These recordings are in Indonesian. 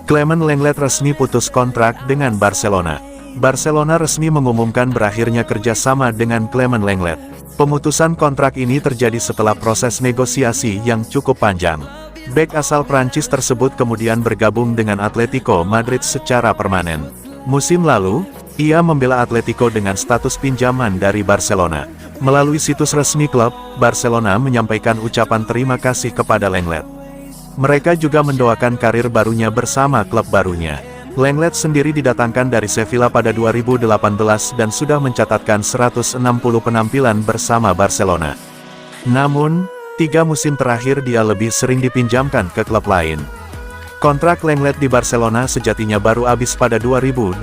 Clement Lenglet resmi putus kontrak dengan Barcelona. Barcelona resmi mengumumkan berakhirnya kerjasama dengan Clement Lenglet. Pemutusan kontrak ini terjadi setelah proses negosiasi yang cukup panjang. Bek asal Prancis tersebut kemudian bergabung dengan Atletico Madrid secara permanen. Musim lalu, ia membela Atletico dengan status pinjaman dari Barcelona. Melalui situs resmi klub, Barcelona menyampaikan ucapan terima kasih kepada Lenglet. Mereka juga mendoakan karir barunya bersama klub barunya. Lenglet sendiri didatangkan dari Sevilla pada 2018 dan sudah mencatatkan 160 penampilan bersama Barcelona. Namun, 3 musim terakhir dia lebih sering dipinjamkan ke klub lain. Kontrak Lenglet di Barcelona sejatinya baru habis pada 2027.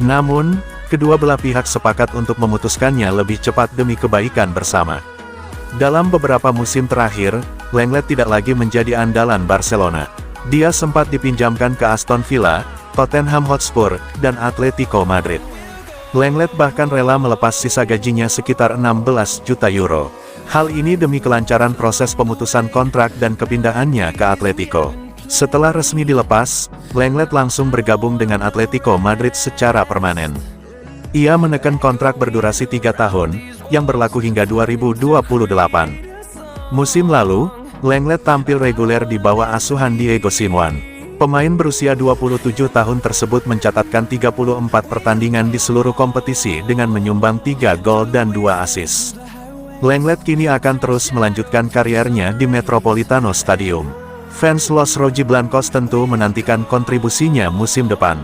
Namun, kedua belah pihak sepakat untuk memutuskannya lebih cepat demi kebaikan bersama. Dalam beberapa musim terakhir, Lenglet tidak lagi menjadi andalan Barcelona. Dia sempat dipinjamkan ke Aston Villa, Tottenham Hotspur, dan Atletico Madrid. Lenglet bahkan rela melepas sisa gajinya sekitar 16 juta euro. Hal ini demi kelancaran proses pemutusan kontrak dan kepindahannya ke Atletico. Setelah resmi dilepas, Lenglet langsung bergabung dengan Atletico Madrid secara permanen. Ia menekan kontrak berdurasi 3 tahun, yang berlaku hingga 2028. Musim lalu, Lenglet tampil reguler di bawah asuhan Diego Simeone. Pemain berusia 27 tahun tersebut mencatatkan 34 pertandingan di seluruh kompetisi dengan menyumbang 3 gol dan 2 assist. Lenglet kini akan terus melanjutkan kariernya di Metropolitano Stadium. Fans Los Rojiblancos tentu menantikan kontribusinya musim depan.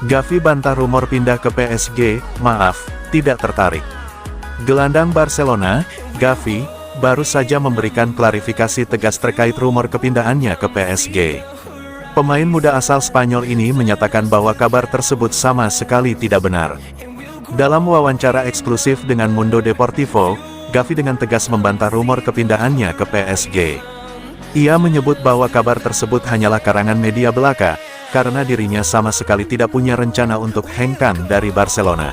Gavi bantah rumor pindah ke PSG, maaf, tidak tertarik. Gelandang Barcelona, Gavi, baru saja memberikan klarifikasi tegas terkait rumor kepindahannya ke PSG. Pemain muda asal Spanyol ini menyatakan bahwa kabar tersebut sama sekali tidak benar. Dalam wawancara eksklusif dengan Mundo Deportivo, Gavi dengan tegas membantah rumor kepindahannya ke PSG. Ia menyebut bahwa kabar tersebut hanyalah karangan media belaka, karena dirinya sama sekali tidak punya rencana untuk hengkang dari Barcelona.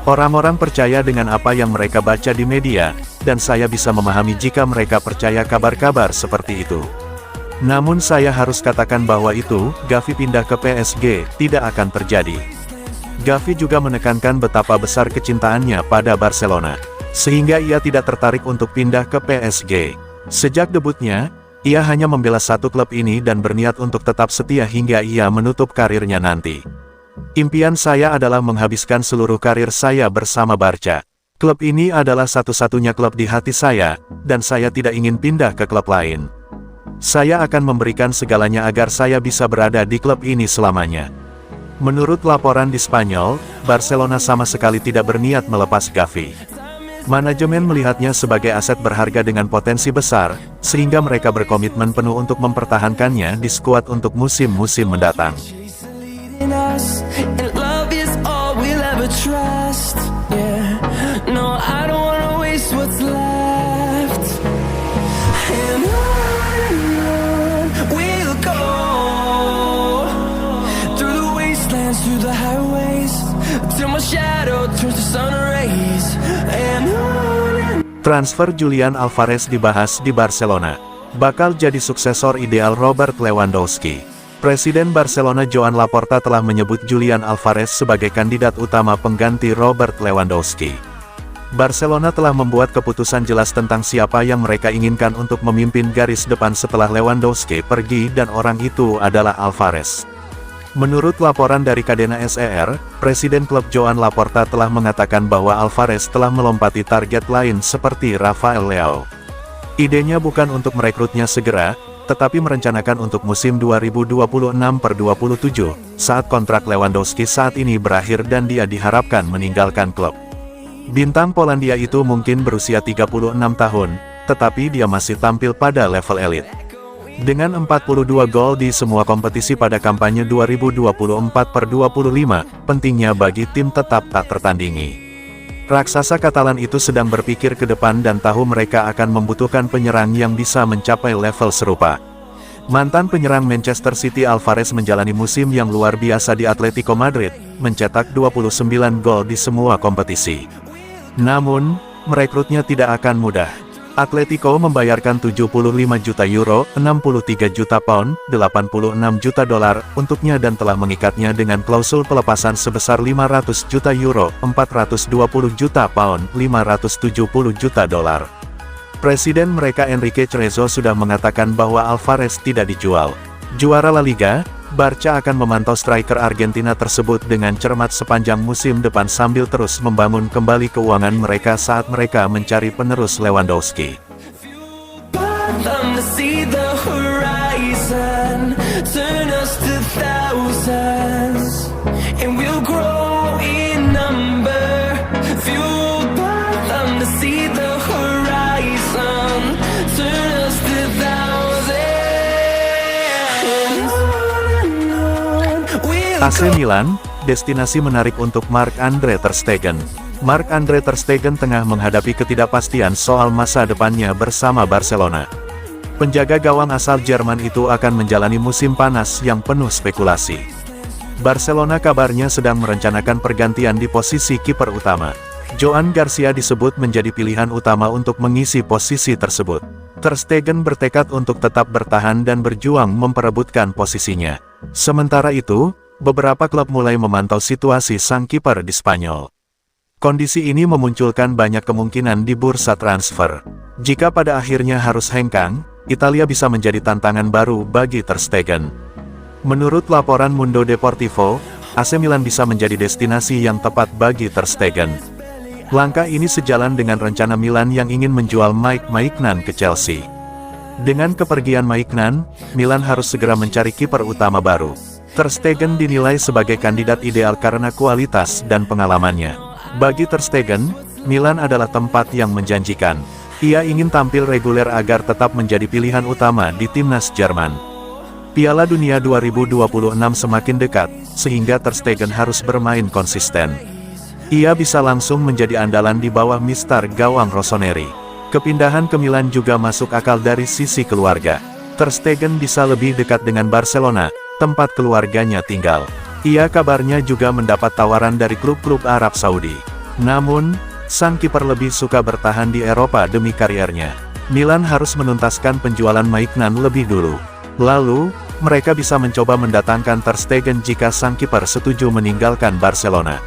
Orang-orang percaya dengan apa yang mereka baca di media, dan saya bisa memahami jika mereka percaya kabar-kabar seperti itu. Namun saya harus katakan bahwa itu, Gavi pindah ke PSG, tidak akan terjadi. Gavi juga menekankan betapa besar kecintaannya pada Barcelona, sehingga ia tidak tertarik untuk pindah ke PSG. Sejak debutnya, ia hanya membela satu klub ini dan berniat untuk tetap setia hingga ia menutup karirnya nanti. Impian saya adalah menghabiskan seluruh karir saya bersama Barca. Klub ini adalah satu-satunya klub di hati saya, dan saya tidak ingin pindah ke klub lain. Saya akan memberikan segalanya agar saya bisa berada di klub ini selamanya. Menurut laporan di Spanyol, Barcelona sama sekali tidak berniat melepas Gavi. Manajemen melihatnya sebagai aset berharga dengan potensi besar, sehingga mereka berkomitmen penuh untuk mempertahankannya di skuad untuk musim-musim mendatang. Transfer Julian Alvarez dibahas di Barcelona. Bakal jadi suksesor ideal Robert Lewandowski. Presiden Barcelona Joan Laporta telah menyebut Julian Alvarez sebagai kandidat utama pengganti Robert Lewandowski. Barcelona telah membuat keputusan jelas tentang siapa yang mereka inginkan untuk memimpin garis depan setelah Lewandowski pergi dan orang itu adalah Alvarez. Menurut laporan dari Cadena SER, Presiden klub Joan Laporta telah mengatakan bahwa Alvarez telah melompati target lain seperti Rafael Leao. Idenya bukan untuk merekrutnya segera, tetapi merencanakan untuk musim 2026-27, saat kontrak Lewandowski saat ini berakhir dan dia diharapkan meninggalkan klub. Bintang Polandia itu mungkin berusia 36 tahun, tetapi dia masih tampil pada level elit. Dengan 42 gol di semua kompetisi pada kampanye 2024-25, pentingnya bagi tim tetap tak tertandingi. Raksasa Katalan itu sedang berpikir ke depan dan tahu mereka akan membutuhkan penyerang yang bisa mencapai level serupa. Mantan penyerang Manchester City Alvarez menjalani musim yang luar biasa di Atletico Madrid, mencetak 29 gol di semua kompetisi. Namun, merekrutnya tidak akan mudah. Atletico membayarkan 75 juta euro, 63 juta pound, 86 juta dolar untuknya dan telah mengikatnya dengan klausul pelepasan sebesar 500 juta euro, 420 juta pound, 570 juta dolar. Presiden mereka Enrique Cerezo sudah mengatakan bahwa Alvarez tidak dijual. Juara La Liga, Barca akan memantau striker Argentina tersebut dengan cermat sepanjang musim depan sambil terus membangun kembali keuangan mereka saat mereka mencari penerus Lewandowski. AC Milan, destinasi menarik untuk Marc-Andre ter Stegen. Marc-Andre ter Stegen tengah menghadapi ketidakpastian soal masa depannya bersama Barcelona. Penjaga gawang asal Jerman itu akan menjalani musim panas yang penuh spekulasi. Barcelona kabarnya sedang merencanakan pergantian di posisi kiper utama. Joan Garcia disebut menjadi pilihan utama untuk mengisi posisi tersebut. Ter Stegen bertekad untuk tetap bertahan dan berjuang memperebutkan posisinya. Sementara itu, beberapa klub mulai memantau situasi sang kiper di Spanyol. Kondisi ini memunculkan banyak kemungkinan di bursa transfer. Jika pada akhirnya harus hengkang, Italia bisa menjadi tantangan baru bagi Ter Stegen. Menurut laporan Mundo Deportivo, AC Milan bisa menjadi destinasi yang tepat bagi Ter Stegen. Langkah ini sejalan dengan rencana Milan yang ingin menjual Mike Maignan ke Chelsea. Dengan kepergian Maignan, Milan harus segera mencari kiper utama baru. Ter Stegen dinilai sebagai kandidat ideal karena kualitas dan pengalamannya. Bagi Ter Stegen, Milan adalah tempat yang menjanjikan. Ia ingin tampil reguler agar tetap menjadi pilihan utama di timnas Jerman. Piala Dunia 2026 semakin dekat, sehingga Ter Stegen harus bermain konsisten. Ia bisa langsung menjadi andalan di bawah mistar gawang Rossoneri. Kepindahan ke Milan juga masuk akal dari sisi keluarga. Ter Stegen bisa lebih dekat dengan Barcelona, tempat keluarganya tinggal. Ia kabarnya juga mendapat tawaran dari klub-klub Arab Saudi. Namun, sang kiper lebih suka bertahan di Eropa demi kariernya. Milan harus menuntaskan penjualan Maignan lebih dulu. Lalu, mereka bisa mencoba mendatangkan Ter Stegen jika sang kiper setuju meninggalkan Barcelona.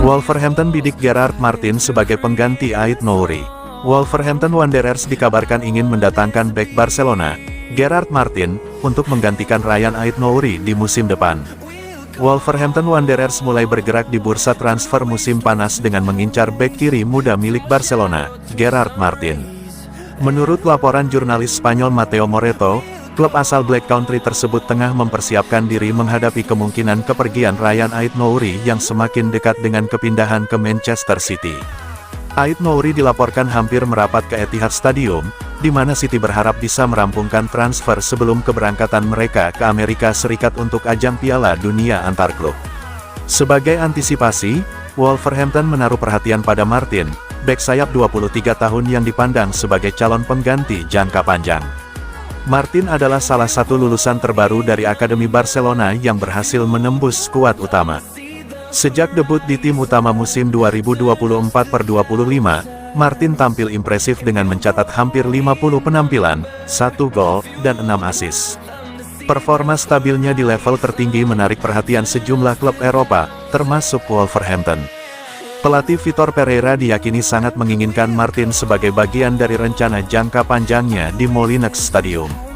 Wolverhampton bidik Gerard Martin sebagai pengganti Ait Nouri. Wolverhampton Wanderers dikabarkan ingin mendatangkan bek Barcelona, Gerard Martin, untuk menggantikan Ryan Ait Nouri di musim depan. Wolverhampton Wanderers mulai bergerak di bursa transfer musim panas dengan mengincar bek kiri muda milik Barcelona, Gerard Martin. Menurut laporan jurnalis Spanyol Mateo Moreto, klub asal Black Country tersebut tengah mempersiapkan diri menghadapi kemungkinan kepergian Ryan Ait Nouri yang semakin dekat dengan kepindahan ke Manchester City. Ait Nouri dilaporkan hampir merapat ke Etihad Stadium, di mana City berharap bisa merampungkan transfer sebelum keberangkatan mereka ke Amerika Serikat untuk ajang Piala Dunia antar klub. Sebagai antisipasi, Wolverhampton menaruh perhatian pada Martin, bek sayap 23 tahun yang dipandang sebagai calon pengganti jangka panjang. Martin adalah salah satu lulusan terbaru dari Akademi Barcelona yang berhasil menembus skuad utama. Sejak debut di tim utama musim 2024/25, Martin tampil impresif dengan mencatat hampir 50 penampilan, 1 gol, dan 6 assist. Performa stabilnya di level tertinggi menarik perhatian sejumlah klub Eropa, termasuk Wolverhampton. Pelatih Vitor Pereira diyakini sangat menginginkan Martin sebagai bagian dari rencana jangka panjangnya di Molineux Stadium.